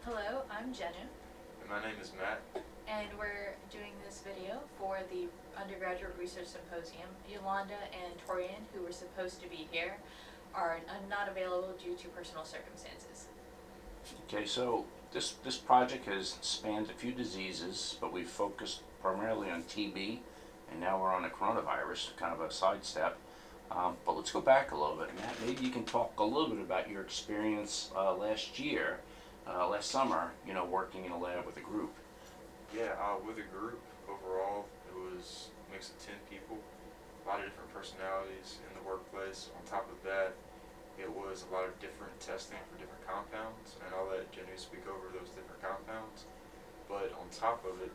Hello, I'm Jenna, And my name is Matt. and we're doing this video for the Undergraduate Research Symposium. Yolanda and Torian, who were supposed to be here, are not available due to personal circumstances. Okay, so this project has spanned a few diseases, but we've focused primarily on TB, and now we're on the coronavirus, kind of a sidestep. But let's go back a little bit, Matt. Maybe you can talk a little bit about your experience last year, last summer, working in a lab with a group. Yeah, with a group overall, it was a mix of 10 people, a lot of different personalities in the workplace. On top of that, it was a lot of different testing for different compounds, and I'll let Jenny speak over those different compounds. But on top of it,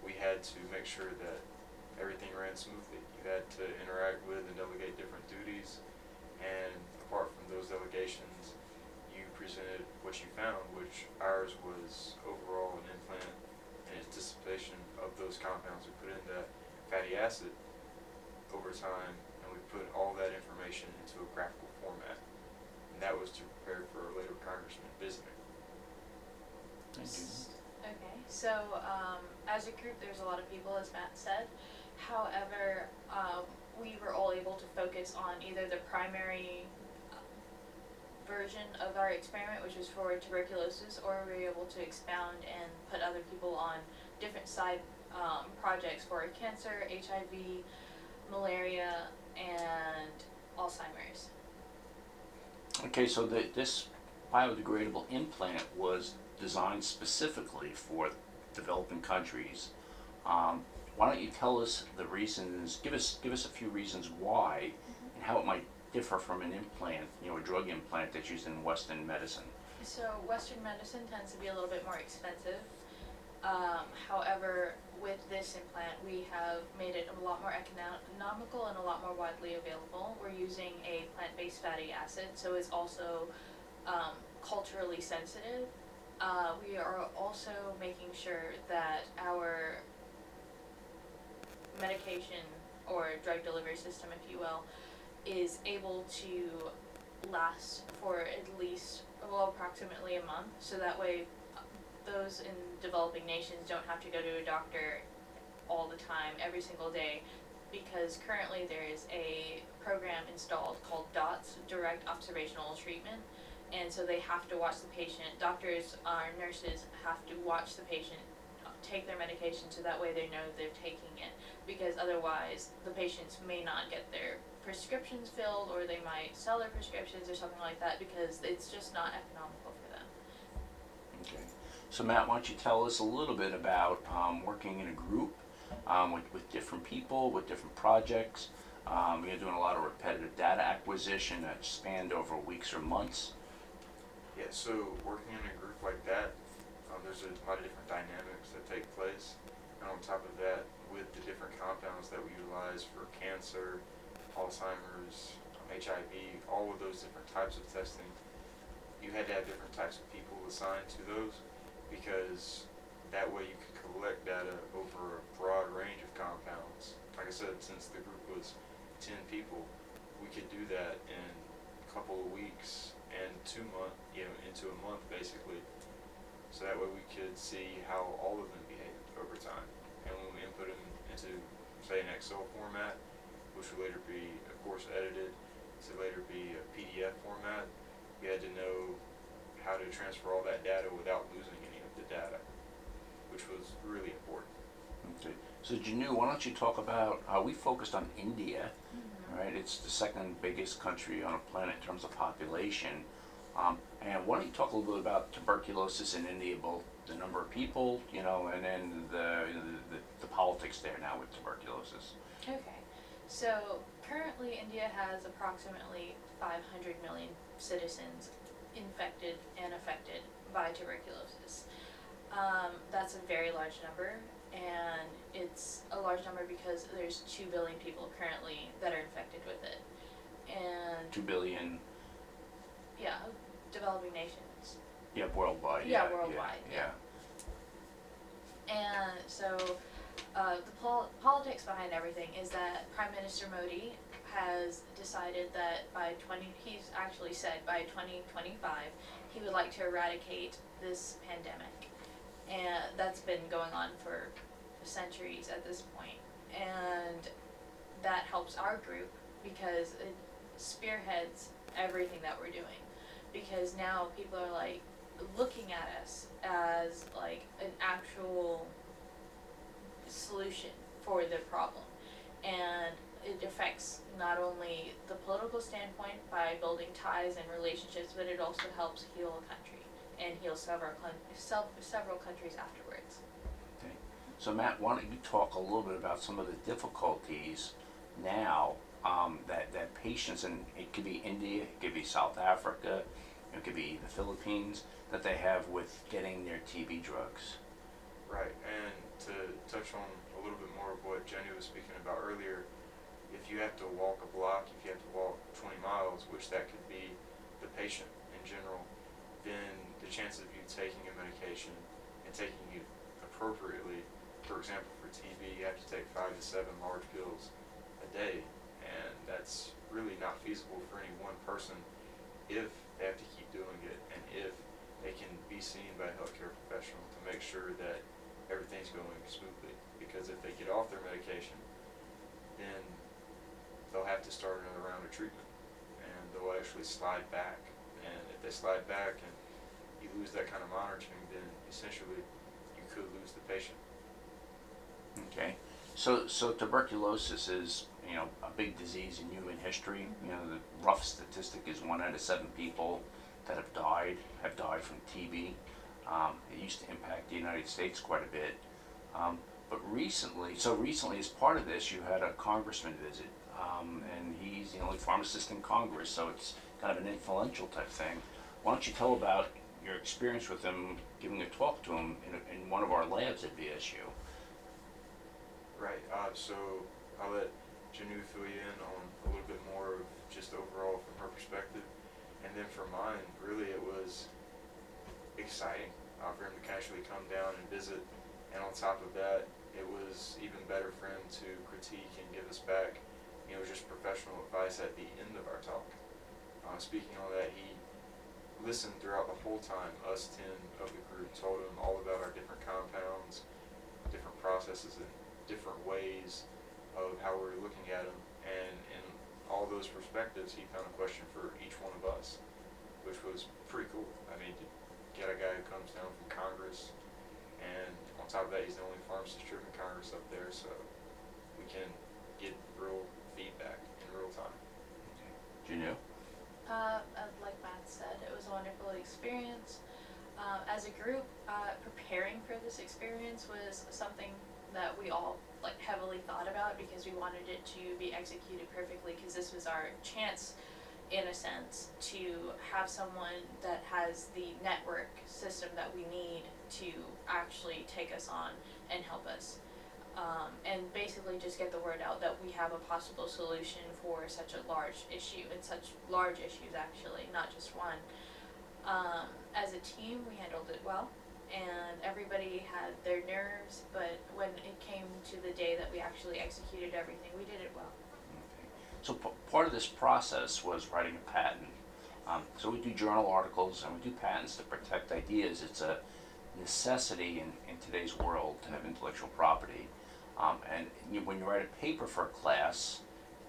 we had to make sure that everything ran smoothly. You had to interact with and delegate different duties, and apart from those delegations, you presented what you found, which ours was overall an implant and its dissipation of those compounds. We put in that fatty acid over time, and we put all that information into a graphical format. And that was to prepare for a later Congressman visiting. Thank you. Okay, so as a group, there's a lot of people, as Matt said. However, we were all able to focus on either the primary version of our experiment, which was for tuberculosis, or we were able to expound and put other people on different side projects for cancer, HIV, malaria, and Alzheimer's. Okay, so this biodegradable implant was designed specifically for developing countries. Why don't you tell us the reasons? Give us a few reasons why, and how it might differ from an implant, a drug implant that's used in Western medicine. So Western medicine tends to be a little bit more expensive. However, with this implant, we have made it a lot more economical and a lot more widely available. We're using a plant-based fatty acid, so it's also culturally sensitive. We are also making sure that our medication or drug delivery system, if you will, is able to last for at least, well, approximately a month, so that way those in developing nations don't have to go to a doctor all the time, every single day, because currently there is a program installed called DOTS, Direct Observational Treatment, and so they have to watch the patient. Doctors or nurses have to watch the patient take their medication, so that way they know they're taking it, because otherwise the patients may not get their prescriptions filled, or they might sell their prescriptions or something like that, because it's just not economical for them. Okay. So Matt, why don't you tell us a little bit about working in a group with different people, with different projects. You're doing a lot of repetitive data acquisition that spanned over weeks or months. Yeah, so working in a group like that, there's a lot of different dynamics that take place. And on top of that, with the different compounds that we utilize for cancer, Alzheimer's, HIV, all of those different types of testing, you had to have different types of people assigned to those, because that way you could collect data over a broad range of compounds. Like I said, since the group was 10 people, we could do that in a couple of weeks and 2 months, into a month basically. So that way we could see how all of them behaved over time. And when we input them into, say, an Excel format, which would later be, of course, edited to later be a PDF format, we had to know how to transfer all that data without losing any of the data, which was really important. Okay. So Janu, why don't you talk about, we focused on India, right? It's the second biggest country on the planet in terms of population. And why don't you talk a little bit about tuberculosis in India, both the number of people, and then the politics there now with tuberculosis. Okay, so currently India has approximately 500 million citizens infected and affected by tuberculosis. That's a very large number, and it's a large number because there's 2 billion people currently that are infected with it. And 2 billion, yeah, developing nations. yeah, worldwide. Yeah, worldwide, Yeah. And so the politics behind everything is that Prime Minister Modi has decided that he's actually said by 2025 he would like to eradicate this pandemic, and that's been going on for centuries at this point. And that helps our group because it spearheads everything that we're doing, because now people are like looking at us as like an actual solution for the problem, and it affects not only the political standpoint by building ties and relationships, but it also helps heal a country and heal several countries afterwards. Okay. So Matt, why don't you talk a little bit about some of the difficulties now that patients, and it could be India, it could be South Africa, it could be the Philippines, that they have with getting their TB drugs. Right, and to touch on a little bit more of what Jenny was speaking about earlier, if you have to walk a block, if you have to walk 20 miles, which that could be the patient in general, then the chances of you taking a medication and taking it appropriately, for example, for TB, you have to take 5 to 7 large pills a day, and that's really not feasible for any one person if they have to keep doing it, and if they can be seen by a healthcare professional to make sure that everything's going smoothly. Because if they get off their medication, then they'll have to start another round of treatment, and they'll actually slide back. And if they slide back and you lose that kind of monitoring, then essentially you could lose the patient. Okay. So tuberculosis is, a big disease in human history. The rough statistic is 1 out of 7 people that have died from TB. It used to impact the United States quite a bit. But recently as part of this, you had a Congressman Visit, and he's the only pharmacist in Congress, so it's kind of an influential type thing. Why don't you tell about your experience with him, giving a talk to him in one of our labs at VSU? Right, so I'll let Janu fill you in on a little bit more of just overall from her perspective. And then for mine, really it was exciting for him to actually come down and visit. And on top of that, it was even better for him to critique and give us back, just professional advice at the end of our talk. Speaking on that, he listened throughout the whole time. Us 10 of the group told him all about our different compounds, different processes, and different ways of how we were looking at them. And in all those perspectives, he found a question for each one of us, which was pretty cool. I mean, to get a guy who comes down from Congress, and on top of that, he's the only pharmacist-driven Congress up there, so we can get real feedback in real time. Do you know? Like Matt said, it was a wonderful experience. As a group, preparing for this experience was something that we all heavily thought about, because we wanted it to be executed perfectly, because this was our chance, in a sense, to have someone that has the network system that we need to actually take us on and help us. And basically just get the word out that we have a possible solution for such a large issue, and such large issues actually, not just one. As a team, we handled it well, and everybody had their nerves, but when it came to the day that we actually executed everything, we did it well. Okay. So part of this process was writing a patent. So we do journal articles and we do patents to protect ideas. It's a necessity in today's world to have intellectual property. When you write a paper for a class,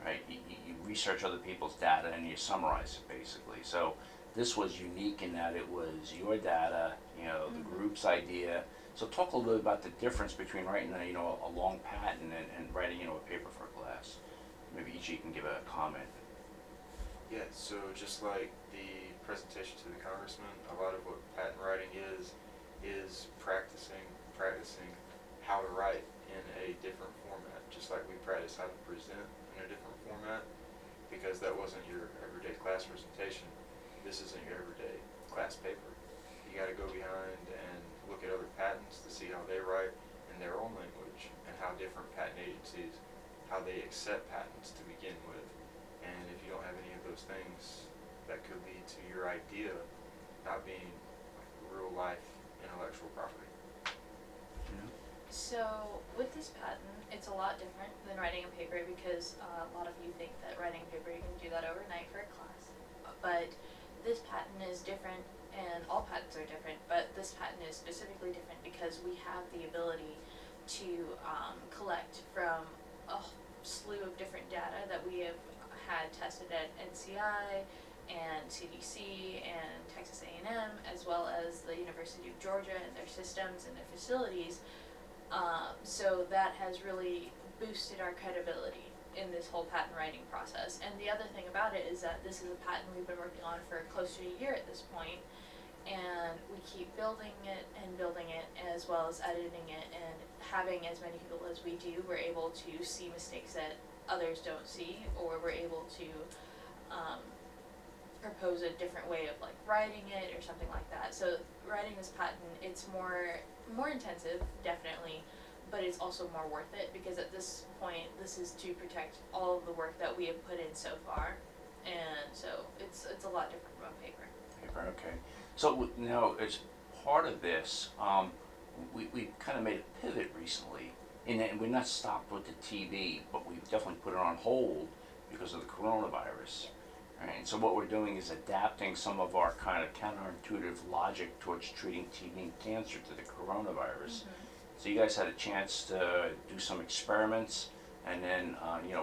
right, you research other people's data and you summarize it basically. So this was unique in that it was your data, the group's idea. So talk a little bit about the difference between writing a long patent and writing a paper for a class. Maybe each of you can give a comment. Yeah, so just like the presentation to the congressman, a lot of what patent writing is practicing how to write in a different format, just like we practice how to present in a different format, because that wasn't your everyday class presentation. This isn't your everyday class paper. You got to go behind and look at other patents to see how they write in their own language, and how different patent agencies, how they accept patents to begin with. And if you don't have any of those things, that could lead to your idea not being real life intellectual property. So with this patent, it's a lot different than writing a paper, because a lot of you think that writing a paper, you can do that overnight for a class. But this patent is different and all patents are different, but this patent is specifically different because we have the ability to collect from a slew of different data that we have had tested at NCI and CDC and Texas A&M, as well as the University of Georgia and their systems and their facilities. So that has really boosted our credibility in this whole patent writing process. And the other thing about it is that this is a patent we've been working on for close to a year at this point, and we keep building it, as well as editing it, and having as many people as we do, we're able to see mistakes that others don't see, or we're able to propose a different way of like writing it or something like that. So writing this patent, it's more intensive, definitely, but it's also more worth it because at this point, this is to protect all of the work that we have put in so far, and so it's a lot different from paper. Paper, okay. So now, as part of this, we kind of made a pivot recently, and we're not stopped with the TB, but we've definitely put it on hold because of the coronavirus. Right? And so what we're doing is adapting some of our kind of counterintuitive logic towards treating TB and cancer to the coronavirus. Mm-hmm. So you guys had a chance to do some experiments and then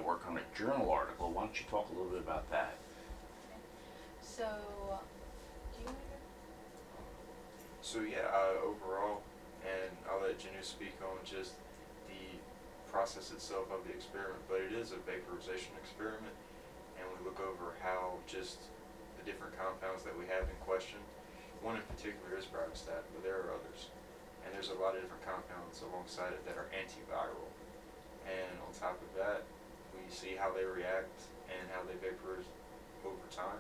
work on a journal article. Why don't you talk a little bit about that? So, do you So yeah, overall, and I'll let Janu speak on just the process itself of the experiment, but it is a vaporization experiment, and we look over how just the different compounds that we have in question. One in particular is brivostat, but there are others, and there's a lot of different compounds alongside it that are antiviral. And on top of that, we see how they react and how they vaporize over time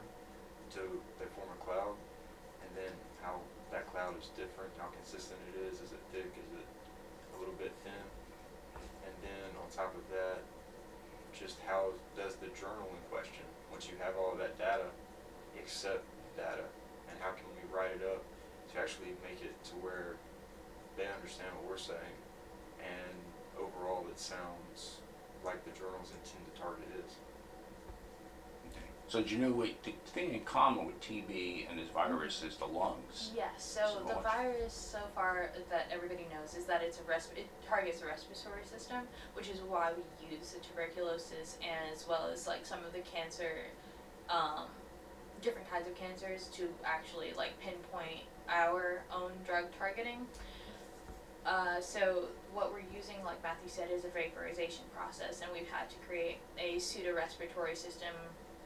until they form a cloud, and then how that cloud is different, how consistent it is it thick, is it a little bit thin, and then on top of that, just how does the journal in question, once you have all of that data, accept data, and how can we write it up to actually make it to where they understand what we're saying, and overall it sounds like the journal's intended target is. Okay. So the thing in common with TB and this virus is the lungs. Yes, so the much. virus so far that everybody knows is that it targets the respiratory system, which is why we use the tuberculosis and as well as like some of the cancer, different kinds of cancers to actually like pinpoint our own drug targeting. So what we're using, like Matthew said, is a vaporization process, and we've had to create a pseudo-respiratory system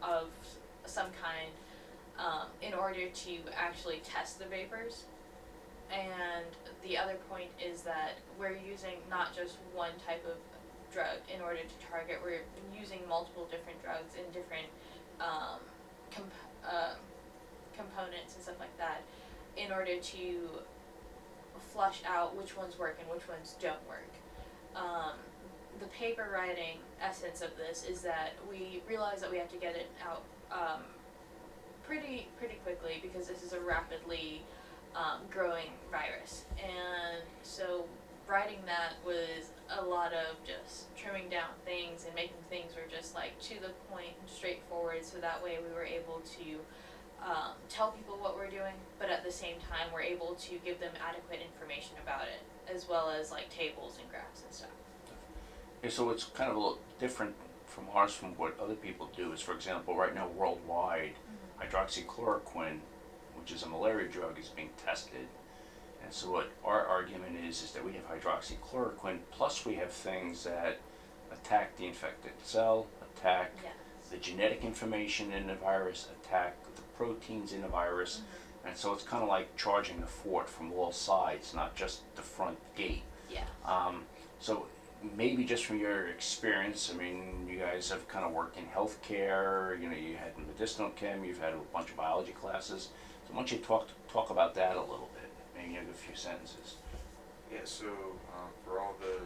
of some kind in order to actually test the vapors. And the other point is that we're using not just one type of drug in order to target, we're using multiple different drugs in different components and stuff like that in order to flush out which ones work and which ones don't work. The paper writing essence of this is that we realize that we have to get it out pretty quickly because this is a rapidly growing virus, and so writing that was a lot of just trimming down things and making things were just like to the point and straightforward, so that way we were able to tell people what we're doing, but at the same time we're able to give them adequate information about it, as well as like tables and graphs and stuff. Okay, so it's kind of a little different from ours from what other people do is, for example, right now worldwide, hydroxychloroquine, which is a malaria drug, is being tested. And so what our argument is that we have hydroxychloroquine, plus we have things that attack the infected cell, attack the genetic information in the virus, attack the proteins in the virus, and so it's kind of like charging the fort from all sides, not just the front gate. So maybe just from your experience, I mean, you guys have kind of worked in healthcare, you had medicinal chem, you've had a bunch of biology classes, so why don't you talk about that a little bit, maybe in a few sentences. Yeah, so for all the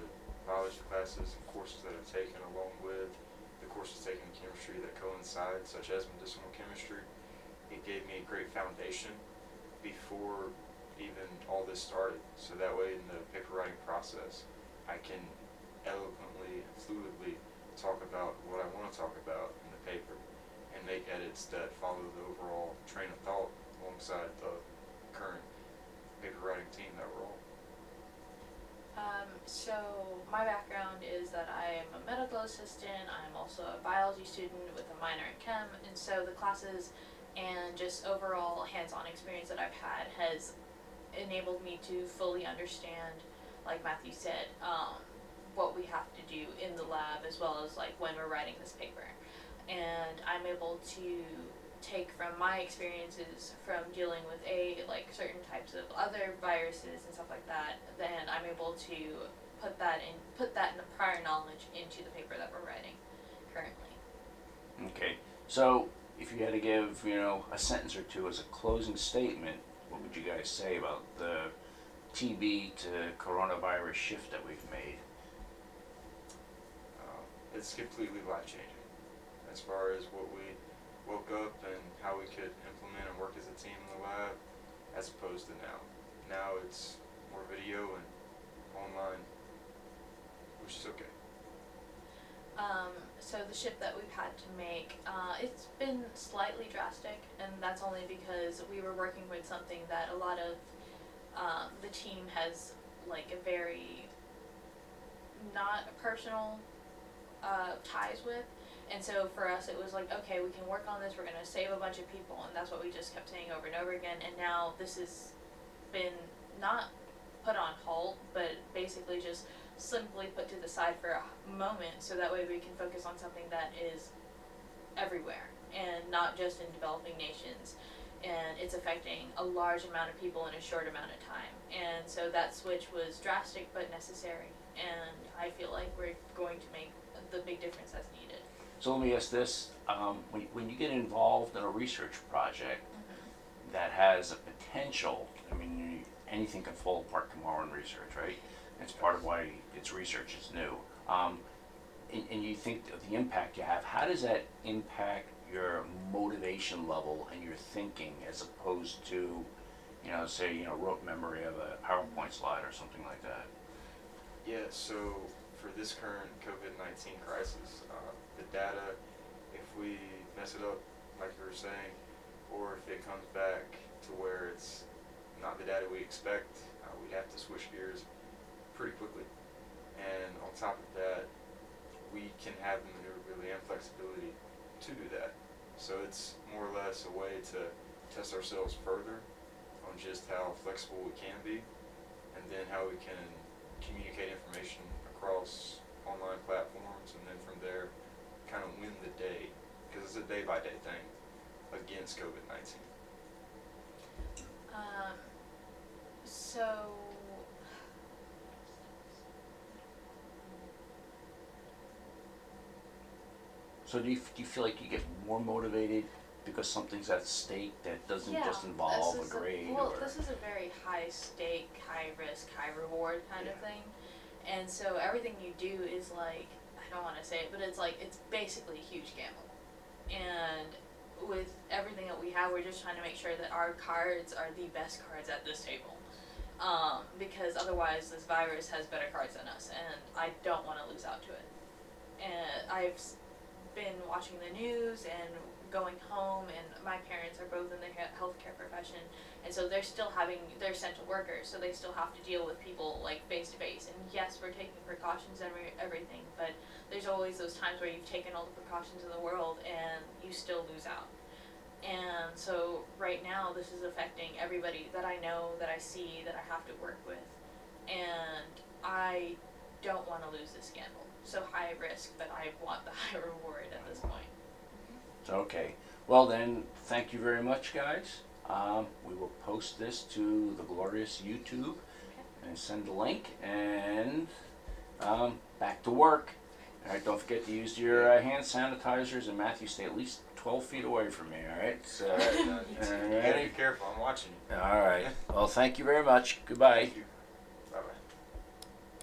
biology classes and courses that I've taken, along with the courses taken in chemistry that coincide, such as medicinal chemistry, it gave me a great foundation before even all this started. So that way in the paper writing process, I can eloquently and fluidly talk about what I want to talk about in the paper and make edits that follow the overall train of thought alongside the current paper writing team that we're all? So my background is that I am a medical assistant. I'm also a biology student with a minor in chem, and so the classes and just overall hands-on experience that I've had has enabled me to fully understand, like Matthew said, what we have to do in the lab as well as like when we're writing this paper. And I'm able to take from my experiences from dealing with like certain types of other viruses and stuff like that, then I'm able to put that in the prior knowledge into the paper that we're writing currently. Okay, so if you had to give, a sentence or two as a closing statement, what would you guys say about the TB to coronavirus shift that we've made? It's completely life-changing as far as what we woke up and how we could implement and work as a team in the lab, as opposed to now. Now it's more video and online, which is okay. So the shift that we've had to make, it's been slightly drastic, and that's only because we were working with something that a lot of the team has like a very not personal ties with. And so for us it was like, okay, we can work on this, we're going to save a bunch of people, and that's what we just kept saying over and over again. And now this has been not put on hold, but basically just simply put to the side for a moment, so that way we can focus on something that is everywhere and not just in developing nations, and it's affecting a large amount of people in a short amount of time. And so that switch was drastic but necessary, and I feel like we're going to make the big difference that's needed. So let me ask this, when you get involved in a research project that has a potential, anything can fall apart tomorrow in research, right? It's part of why it's research is new. And you think of the impact you have, how does that impact your motivation level and your thinking as opposed to, say, rote memory of a PowerPoint slide or something like that? Yeah, so for this current COVID-19 crisis, the data, if we mess it up, like you were saying, or if it comes back to where it's not the data we expect, we'd have to switch gears pretty quickly. And on top of that, we can have the maneuverability and flexibility to do that. So it's more or less a way to test ourselves further on just how flexible we can be, and then how we can communicate information across online platforms, and then from there kind of win the day, because it's a day-by-day thing against COVID-19. So do you feel like you get more motivated because something's at stake that doesn't just involve a grade? This is a very high stake, high risk, high reward kind of thing. And so everything you do is like, I don't want to say it, but it's like, it's basically a huge gamble. And with everything that we have, we're just trying to make sure that our cards are the best cards at this table. Because otherwise this virus has better cards than us, and I don't want to lose out to it. And I've been watching the news and going home, and my parents are both in the healthcare profession, and so they're essential workers, so they still have to deal with people like face to face. And yes, we're taking precautions and everything, but there's always those times where you've taken all the precautions in the world and you still lose out. And so right now this is affecting everybody that I know, that I see, that I have to work with, and I don't want to lose this gamble. So high risk, but I want the high reward at this point. Okay. Well then, thank you very much, guys. We will post this to the glorious YouTube and send the link, and back to work. All right, don't forget to use your hand sanitizers, and Matthew, stay at least 12 feet away from me, all right? So, You gotta be careful, I'm watching you. All right. Well, thank you very much. Goodbye. Thank you.